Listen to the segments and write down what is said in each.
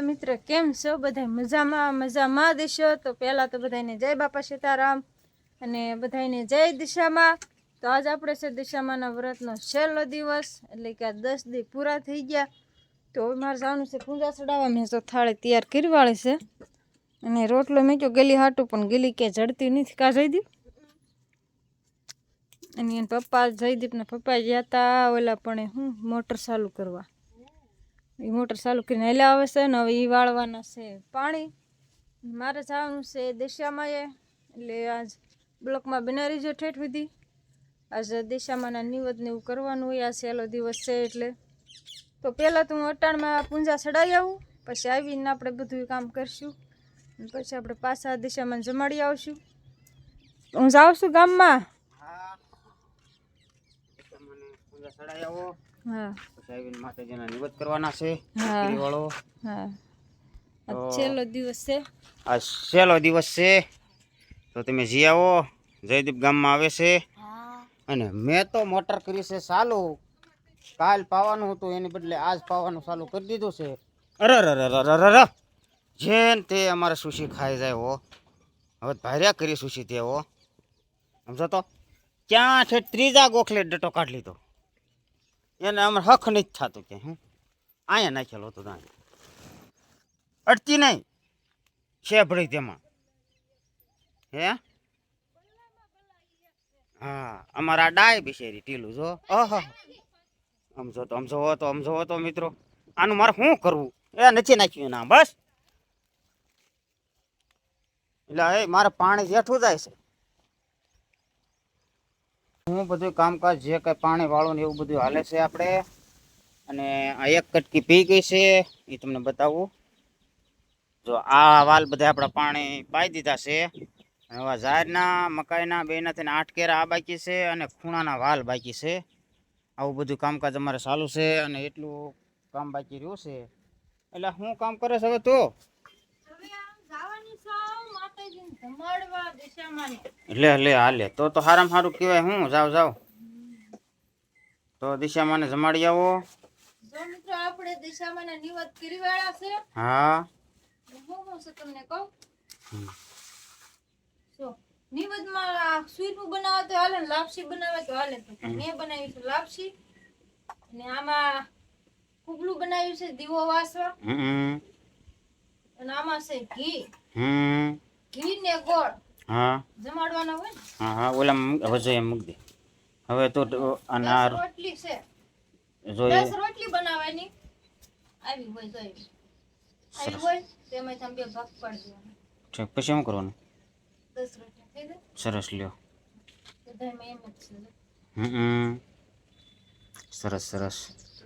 મિત્ર કેમ છો બધા મજામાં દેશો તો પહેલા તો બધાને જય બાપા સીતારામ અને બધાને જય દિશામાં તો આજ આપણે છે દિશામાંના વ્રતનો છેલ્લો દિવસ એટલે કે આ 10 દી પૂરા થઈ ગયા તો હવે મારે જવાનું છે પૂજા ચડાવવા મેં તો થાળી તૈયાર કરી વાળી છે અને રોટલો મેક્યો ગલી હાટું પણ ગલી કે જડતી નથી કા જયદીપ અને એના પપ્પા જયદીપના પપ્પા ગયા હતા ઓલા પણ હું મોટર ચાલુ કરવા એ મોટર ચાલુ કરીને હેલા આવે છે ને હવે એ વાળવાના છે પાણી મારે જવાનું છે દિશામાં એટલે આજ બ્લોકમાં બનાવી જો ઠેઠ સુધી આજે દિશામાંના નિવેદન એવું કરવાનું હોય આ છેલ્લો દિવસ છે એટલે તો પહેલાં તો હું અટાણમાં પૂંજા ચડાવી આવું પછી આવીને આપણે બધું કામ કરશું પછી આપણે પાછા દિશામાં જમાડી આવશું હું જાઉં છું ગામમાં હા માતાજીના નિવેદ કરવાના છે હા છેલ્લો દિવસ છે આ છેલ્લો દિવસ છે તો તમે જી આવો જયદીપ ગામમાં આવે છે અને મેં તો મોટર કરી છે ચાલુ કાલ પાવાનું હતું એની બદલે આજ પાવાનું ચાલુ કરી દીધું છે અરે જેન તે અમારે સુશી ખાઈ જાય હો હવે ભાર્યા કરી સુશી તે હો સમજો તો ક્યાં છે ત્રીજા ગોખલે ડટો કાઢ લીધો એને અમારે હક નથી થતું કે હું અહીંયા નાખેલો હતો ત્યાં અડતી નહીં છે ભળી તેમાં હે હા અમારા ડાય બિશેરી ટીલું જો સમજો તો મિત્રો આનું મારે શું કરવું એ નથી નાખ્યું ના બસ એટલે એ મારે પાણી જેઠું જાય છે હું બધું કામકાજ જે કઈ પાણી વાળું ને એવું બધું હાલે છે આપણે અને આ એક કટકી પી ગઈ છે એ તમને બતાવું જો આ વાલ બધા આપણા પાણી પાઈ દીધા છે હવે ઝાડના મકાઈના બેના થઈને 8 કેરા આ બાકી છે અને ખૂણાના વાલ બાકી છે આવું બધું કામકાજ અમારે ચાલુ છે અને એટલું કામ બાકી રહ્યું છે એટલે હું કામ કરે છે હવે તો લે હાલે તો હારામાં સારું કહેવાય હું જાવ તો દિશામાને જમાડી આવો જો મિત્રો આપણે દિશામાંના નિવેદ કરી વાળા છે હા હું છે તમને કહું જો નિવેદમાં સ્વીટનું બનાવે તો હાલે ને લાપસી બનાવે તો હાલે તો મેં બનાવી છે લાપસી અને આમાં કુબલું બનાવ્યું છે દીવો વાસવા અને આમાં છે ઘી ને ગોળ હા જમાડવાના હોય ને હા ઓલા હવે જોઈએ મૂક દે હવે તો અનાર રોટલી છે જોઈએ 10 રોટલી બનાવવાની આવી હોય જોઈએ આવી હોય તેમાં તમે બે ભાગ પાડી દેવાના ઠીક પછી શું કરવાનું 10 રોટલી થઈ જાય સરસ લ્યો બધામાં એમ જ છે સરસ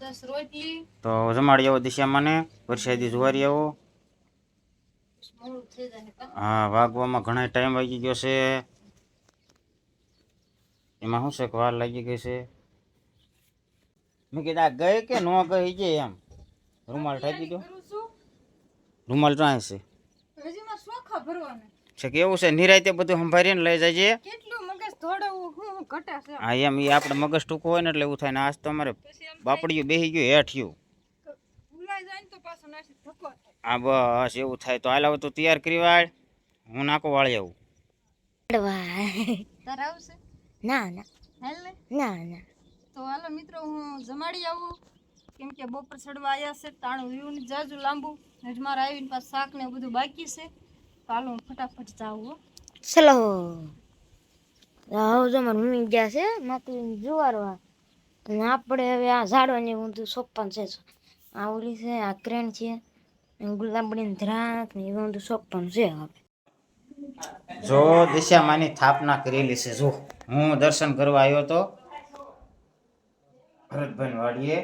10 રોટલી તો જમાડી આવો દિશામાંને વરસાદી જુવારી આવો મોડું થઈ જાય હા વાગવામાં ઘણા ટાઈમ વાગી ગયો છે એમાં શું છે કે વાર લાગી ગઈ છે મેં કીધા ગઈ કે ન ગઈ છે એમ રૂમાલ ઠાકી દો રૂમાલ ટ્રાય છે હજી માં સોખા ભરવાના છે કે એવું છે નિરાયતે બધું સંભાળીને લઈ જાય છે કેટલું મગજ થોડું હું ઘટા છે હા એમ એ આપણે મગજ ટૂંકો હોય ને એટલે એવું થાય ને આજ તો અમારે બાપડિયું બેસી ગયું હેઠિયું ભૂલાઈ જાય ને તો પાછો નાસી ધક્કો હા બસ એવું થાય તો હાલ હવે તું તૈયાર કરી વાળ હું નાકો વાળી આવું તારે આવશે ના હાલ ને ના તો હાલો મિત્રો હું જમાડી આવું કેમ કે બપોર ચડવા આવ્યા છે તાણું રહ્યું ને જાજુ લાંબુ હજ મારે આવીને પાછું શાક ને બધું બાકી છે તો હાલો હું ફટાફટ જાઉં ચલો હવે જમણ મમ્મી ગયા છે માતું જુવારવા અને આપણે હવે આ ઝાડવાની બધું સોપન છે આ ઓલી છે આ ક્રેન છે ગુલાબડીને ધ્રાક ને એ બધું સોપન છે હવે જો દિશામાંની સ્થાપના કરેલી છે જો હું દર્શન કરવા આવ્યો તો ભરતભાઈ વાડીએ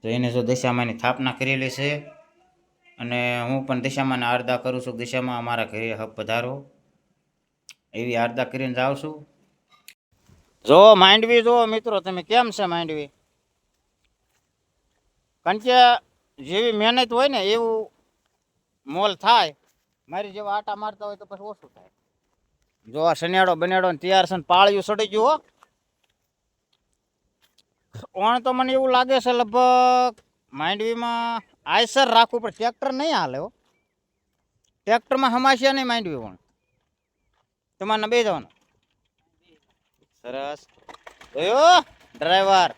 તો એને જો દિશામાંની સ્થાપના કરેલી છે અને હું પણ દિશામાંને આરદા કરું છું દિશામાં અમારા ઘરે હબ પધારો એવી આરદા કરીને જાઉં છું જો માંડવી જો મિત્રો તમે કેમ છે માંડવી કારણ કે જેવી મહેનત હોય ને એવું મોલ થાય મારી જેવા આટા મારતા હોય તો પછી ઓછું થાય જો આ શનિયાળો બનેડો ને તૈયાર છે ને પાળિયું સડી ગયું હો ઓણ તો મને એવું લાગે છે લગભગ માંડવીમાં આયસર રાખવું પણ ટ્રેક્ટર નહીં હાલે હો. ટ્રેક્ટરમાં હમાશિયા નહીં માંડવી પણ તમારે બે જવાનું. સરસ જોયો ડ્રાઈવર.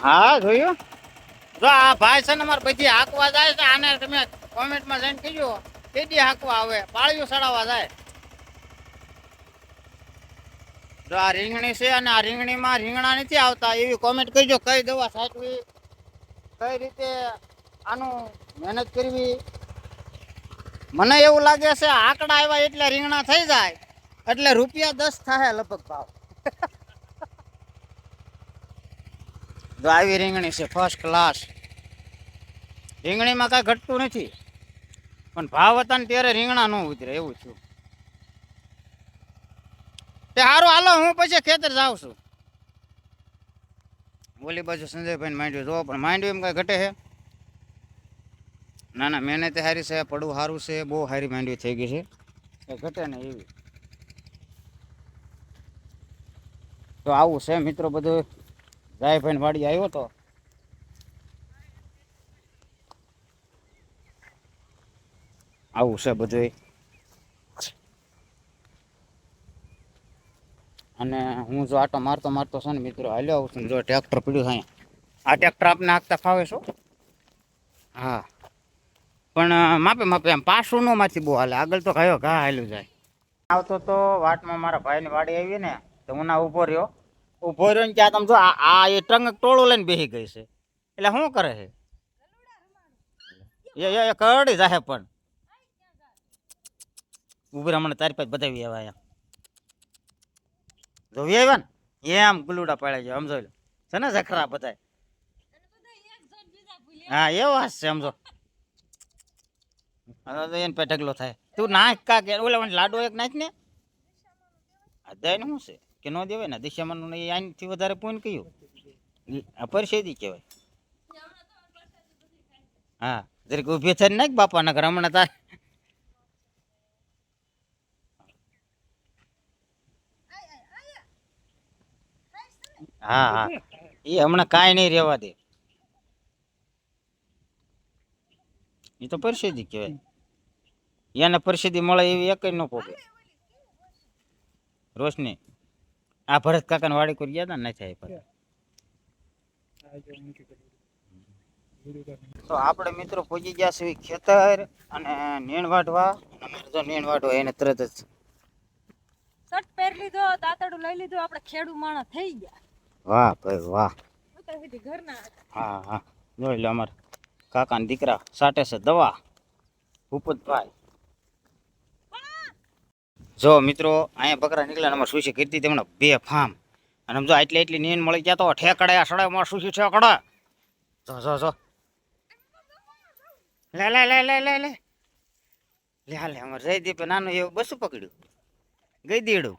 હા જોયું. જો આ ભાઈ છે ને અમારે બધી હાંકવા જાય છે. આને તમે કોમેન્ટમાં જઈને કહેજો કેદી હાંકવા આવે, પાળીઓ ચડાવવા જાય. જો આ રીંગણી છે અને આ રીંગણીમાં રીંગણા નથી આવતા એવી કોમેન્ટ કરજો. કઈ દવા છાંટવી, કઈ રીતે આનું મહેનત કરવી. મને એવું લાગે છે આંકડા આવ્યા એટલે રીંગણા થઈ જાય એટલે રૂપિયા 10 થાય લગભગ ભાવ. જો આવી રીંગણી છે ફર્સ્ટ ક્લાસ. રીંગણીમાં કાંઈ ઘટતું નથી પણ ભાવ હતા ને ત્યારે રીંગણા ન ઉતરે એવું થયું. તે સારું હાલો હું પછી ખેતર જાઉં છું. ઓલી બાજુ સંજયભાઈ માંડવી જો પણ માંડવી એમ કાંઈ ઘટે છે? ના ના મહેનત સારી છે, પડવું સારું છે, બહુ સારી માંડવી થઈ ગઈ છે, એ ઘટે ને એવી. તો આવું છે મિત્રો બધું. જયભાઈ વાડી આવ્યો તો આવું છે બધું. અને હું જો આટો મારતો મારતો છે ને મિત્રો હાલ્યો આવું છું. જો ટ્રેક્ટર પીડ્યું છે અહીંયા. આ ટ્રેક્ટર આપને હાંકતા ફાવે છો? હા પણ માપે માપે એમ પાછું નો માંથી બહુ હાલે, આગળ તો કયો ઘા હાલ્યું જાય. આવતો તો વાટમાં મારા ભાઈની વાડી આવી ને તો હું ના ઊભો રહ્યો ને ત્યાં તમે જો આ એ ટંગ ટોળું લઈને બેસી ગઈ છે. એટલે શું કરે છે એ કરડી જાહે પણ ઉભી હમણાં તારી પાસે બતાવી આવ્યા અહીંયા. જોવી આવ્યા ને એમ ગુલુડા પાડે છે સમજો છે ને ઝખરા બધા. હા એવો હાસ છે સમજો. એને પે ઢગલો થાય. તું નાખ કા કે ઓલા લાડુ એક નાખ ને. દઈને શું છે કે ન દેવાય ને દિશામાં આનથી વધારે પોઈન્ટ કયું પરસેદી કહેવાય. હા જરીક ઉભી થઈને નાખ બાપા નગર હમણાં તાર. હા હા એ હમણાં કાંઈ નહીં રહેવા દે. એ તો પરસેદી કહેવાય. એને પરસેદી મળે એવી એક ન પોગે. રોશની આ ભરત કાકાને વાડી કરી ગયા હતા ને થાય પર. તો આપણે મિત્રો પહોંચી ગયા છે ખેતર અને નીણ વાઢવા. અમારે જો નીણ વાઢવા એને તરત જ શર્ટ પહેરી લીધો, તાતડું લઈ લીધું, આપણે ખેડૂ માણસ થઈ ગયા. વાહ ભાઈ વાહ. અત્યાર સુધી ઘરના હા હા જોઈ લો અમારે કાકાના દીકરા સાટે છે દવા ભૂપતભાઈ. જો મિત્રો અહીંયા બકરા નીકળ્યા અમારે સુશી કીધી તેમણે 2 ફાર્મ અને સમજો એટલી નીંદ મળી ગયા તો ઠેકડા સડાય માં સુશી ઠેકડા. જો જો જો લે લે લે લે લે લે લે હાલે અમારે જયદીપે નાનું એવું બસું પકડ્યું ગઈ દેડું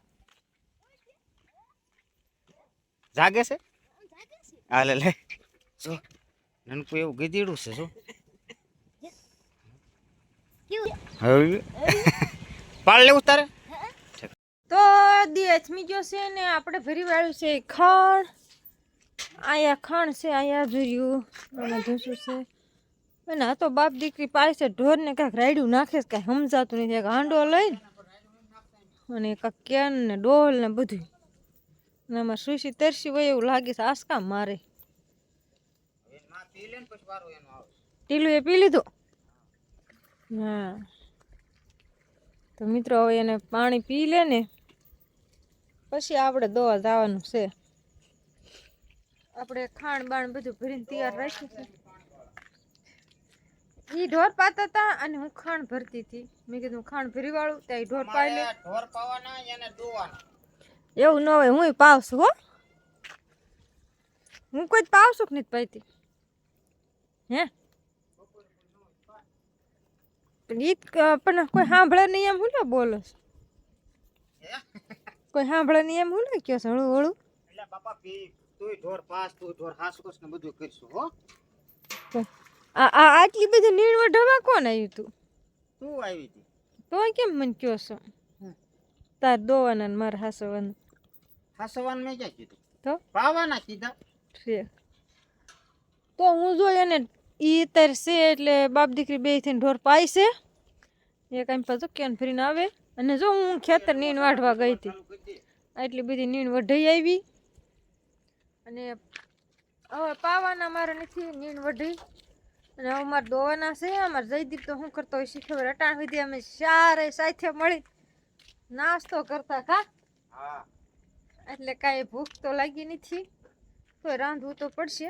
જાગે છે. હાલે લે જો નનકું એવું ગઈ દેડું છે જો. હવે પાડ લેવું તારે. તો દેશમી ગયો છે ને આપણે ભરી વાળ્યું છે ખાણ. આયા ખાણ છે, આયા જોયું અને ધૂસું છે. અને આ તો બાપ દીકરી પાડે છે ઢોર ને કાંઈક રાયડું નાખે છે, કાંઈ સમજાતું નથી. એક હાંડો લઈને અને કાંઈક કેન ને ડોલ ને બધું. અને આમાં સુશી તરસી હોય એવું લાગે છે. આસકા મારે ટીલું એ પી લીધું. હા તો મિત્રો હવે એને પાણી પી લે ને પછી આપણે દવા જવાનું છે. આપણે ખાણ બાણ બધું ભરીને તૈયાર રાખ્યું છે. ઈ ઢોર પાતા હતા અને હું ખાણ ભરતી હતી. મેં કીધું ખાણ ભરી વાળું ત્યાં ઢોર પાઈ લે. ઢોર પાવાના એને દોવાના એવું ન હોય, હું પાવશું હો. હું કોઈ પાવશું કે નથી પાઈતી હે. પણ કોઈ સાંભળે નહીં એમ હું ને બોલો કોઈ સાંભળે નહીં એમ હું ને કયો છે હળું હળું. એટલે બાપા પી તું ઢોર પાસ તું ઢોર હાસકોસ ને બધું કરશું હો. આટલી બધી નીણ વઢાવા કોણ આવ્યું તું? તું આવી હતી તો કેમ મને કયો છો તાર દોવાના ને મારા હાસવાનું? ફસવાનું મેં ક્યાં કીધું, તો પાવાના કીધા. છે તો હું જો એને ઈ અત્યારે છે એટલે બાપ દીકરી બે થઈને ઢોર પાય છે. એક આમ પાછું કેન ફરીને આવે. અને જો હું ખેતર નીણ વાઢવા ગઈ હતી, આટલી બધી નીણ વઢાઈ આવી. અને હવે પાવાના મારે નથી નીણ વઢી. અને હવે મારે દોવાના છે. અમારે જયદીપ તો શું કરતો હોય શીખે અટાણ સુધી અમે ચારે સાથે મળી નાસ્તો કરતા કા. હા એટલે કાંઈ ભૂખ તો લાગી નથી, તો રાંધવું તો પડશે.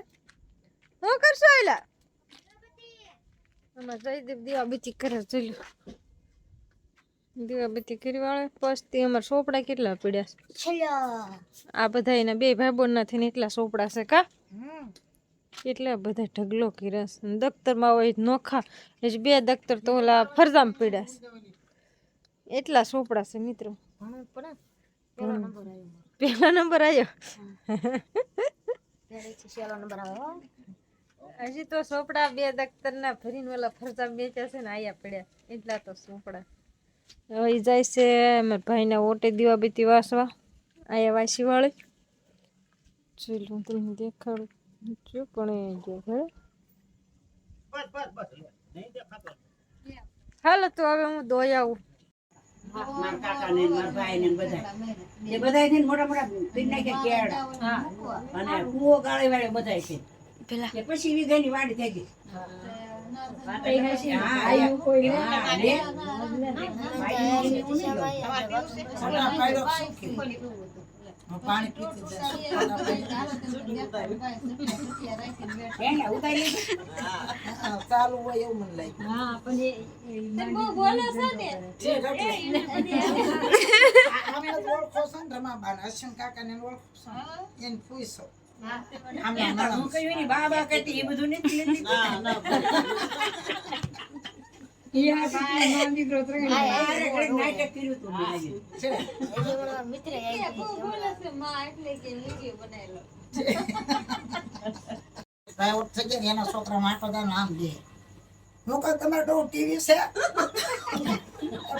શું કરશો એલા? અમારે જયદીપ દીવાબત્તી કરે. જોઈ દીવાબત્તી કરી વાળે પછી અમારે સોપડા કેટલા પડ્યા છે. આ બધા એના બે ભાઈ બોન નથી એટલા સોપડા છે કા. એટલા બધા ઢગલો કર્યા છે. દફતરમાં હોય નોખા હજી બે દફતર તો ઓલા ફરજામ પડ્યા છે. એટલા સોપડા છે મિત્રો. પહેલો નંબર આવ્યો. હજી તો સોપડા બે દફતરના ભરીને ઓલા ફરજામ બેચ્યા છે ને આયા પડ્યા એટલા તો સોપડા. હવે ઈ જાય છે મારા ભાઈના ઓટે દીવાબત્તી વાસવા. આયા વાસી વાળી જોઈ હું તમને દેખાડું જો પણ એ ગયા ઘરે. હાલો તો હવે હું દોઈ આવું. મારા કાકાને મારા ભાઈને બધા એ બધા છે ને મોટા મોટા પીર નાખ્યા કેળા અને કૂવો ગાળે વાળે બધા છે પેલા કે પછી વીઘાની વાડી થઈ ગઈ. ચાલુ હોય એવું મને લાગ્યું. બાબા કહેતી એ બધું નથી નાટક કર્યું હતું મિત્ર એના છોકરા માટો નામ દે હું કહું તમારે તો ટીવી છે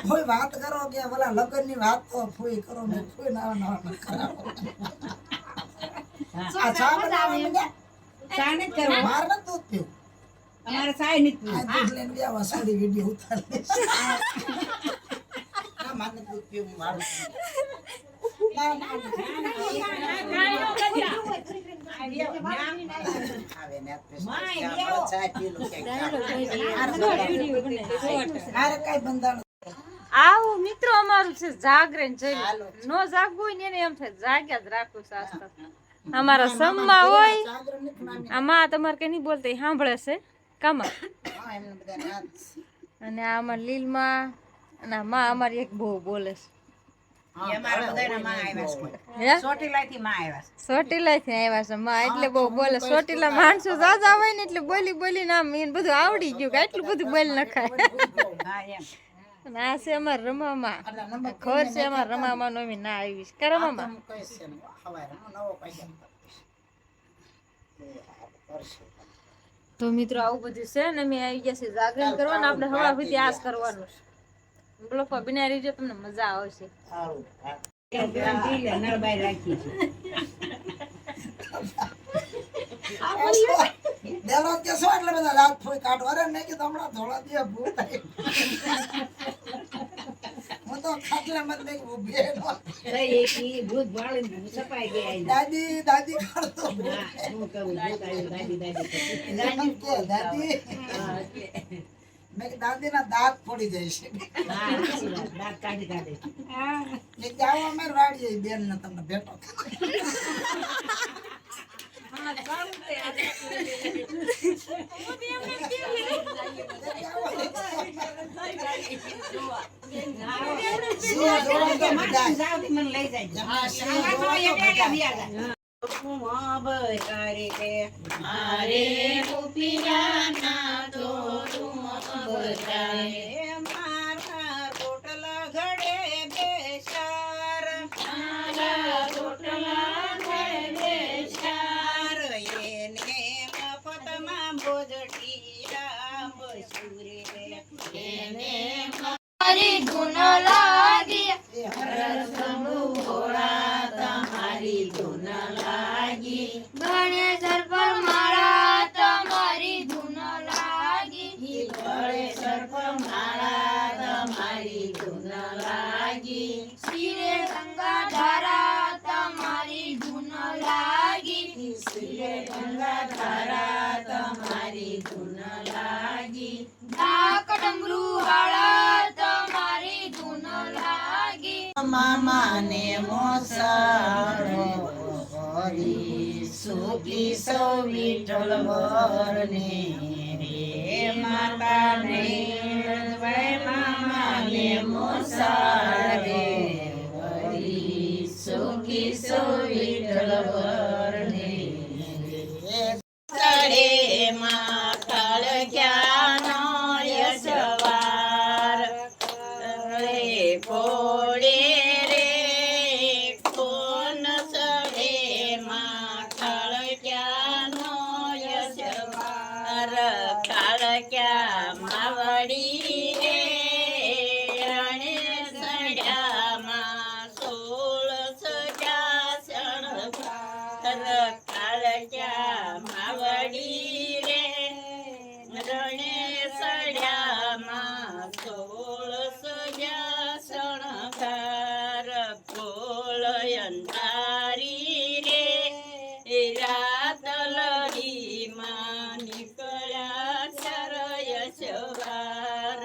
ફૂઈ વાત કરો કે બોલા લગ્ન ની વાત તો ફૂઈ કરો ને ફૂઈ નવા નવા કરાવો. આ ચા બનાવવા ચા નથી કરવા માર ન દૂધ પીવું અમારે ચાય નથી પીવું. આ દૂધ લઈને વ્યાવા સાડી વિડિયો ઉતારે ના મારે દૂધ પીવું મારું ના ના આવું મિત્રો અમારું છે જાગરણ જોઈ નો જાગવું હોય ને એને એમ થાય જાગ્યા જ રાખું શાસ્ત્ર. અમારા સમમાં હોય આમાં તમારે કઈ નહીં બોલતા એ સાંભળે છે કામાં. અને આ અમાર લીલમાં અને માં અમારી એક બહુ બોલે છે. ચોટીલાથી આવ્યા છે માં એટલે બહુ બોલે. ચોટીલા માણસો જાજા હોય ને એટલે બોલી બોલી નામ એને બધું આવડી ગયું કે એટલું બધું બોલી નખાય. અને આ છે અમાર રમામાં ઘર છે અમાર રમામાં નો ના આવી છે રમામાં. તો મિત્રો આવું બધું છે ને અમે આવી ગયા છે જાગરણ કરવાનું. આપણે હવા સુધી આસ કરવાનું છે. બ્લોકમાં બનાવી રહીજો તમને મજા આવશે. દાદી દાદી કરતો મેં દાદી ના દાંત પડી જાય છે. જાઓ અમે વાડીએ બેન ને તમને ભેટો ગુણ લાગી ગણેશ પર માળા તમારી ધૂન લાગી ગણેશ પર માળા તમારી ધૂન લાગી શિરે ગંગા ધારા તમારી ધૂન લાગી શિરે ગંગા ધારા તમારી ધૂન લાગી ઢાક ડમરુ વાળા તમારી ધૂન લાગી મામાને મોસાળો હરી સુખી સૌ વિઠ્ઠલ વરને રે માતાને મામાને મોસાળે હરી સુખી સૌ વિઠ્ઠલ વરને રે માખળ ક્યાંનો યશવાર રે કોડે રે કોન સડે માખળ ક્યાંનો યશવાર કાળ ક્યાં માવડી રે રણે સડ્યામાં 16 સજા શણગાર કાળ ક્યાં માવડી રે રણે સડ્યામાં 16 સજા શણગાર કોળ અંધારી રે રાત લડીમાં નીકળ્યા શરય સવાર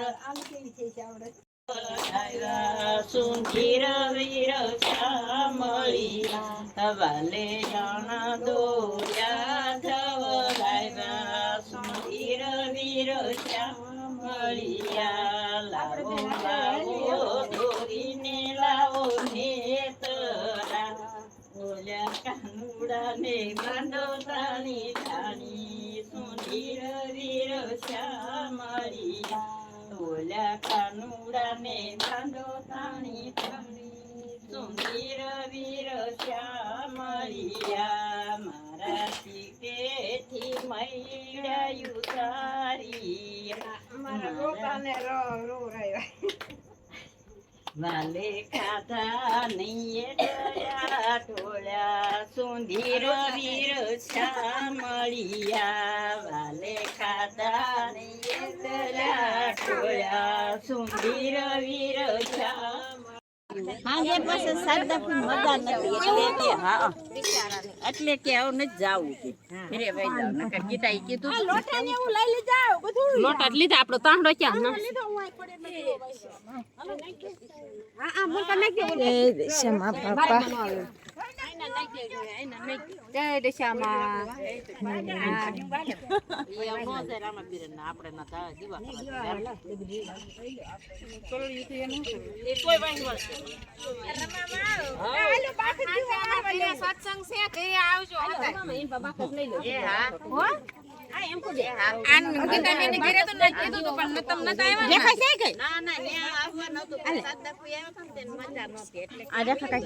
સુંદર વીર શ્યામળિયા વાલે જાણા દોર્યા ધવરાયા સુંદર વીર શ્યામળિયા લાવો લાવો દોરીને લાવો ને તરા ઓલ્યા કાનુડાને બાંધો તાણી તાણી સુંદર વીર શ્યામળિયા ઓલ્યા કાનુડાને બાંધો તાણી તાણી સુંદર વીર શ્યામળિયા મારા શીકેથી મૈડા ઉતારી વાલે ખાધા નહીં ડયા ટોળ્યા સુંદર વીર શ્યામળિયા વાલે ખાધા નહીં ડયા ટોળ્યા સુંદર વીર હાજે પછી સાદાપી મજા નથી એટલે કે હા એટલે કે આવું નથી જાવું કે ઘરે વઈ જાવ નકર ગીતા ઈ કીધું લોટા ને એવું લઈ લી જાવ બધું લોટા જ લીધા આપણો તાંડો ક્યાં ના હા આ મોટા નાખી જય દશામાં બાપા જય દશામાં આપણે ના તા દીવા સત્સંગ છે ઘરે આવજો એ હા હો આ એમ કુદે આન ગીતા બેન ઘરે તો ન કીધું તો પણ તમ નતા આવ્યા દેખાય છે કે ના ના ને આવવા નતું સાદા કોઈ આવ્યા હતા ને મજા નહોતી એટલે આ દેખા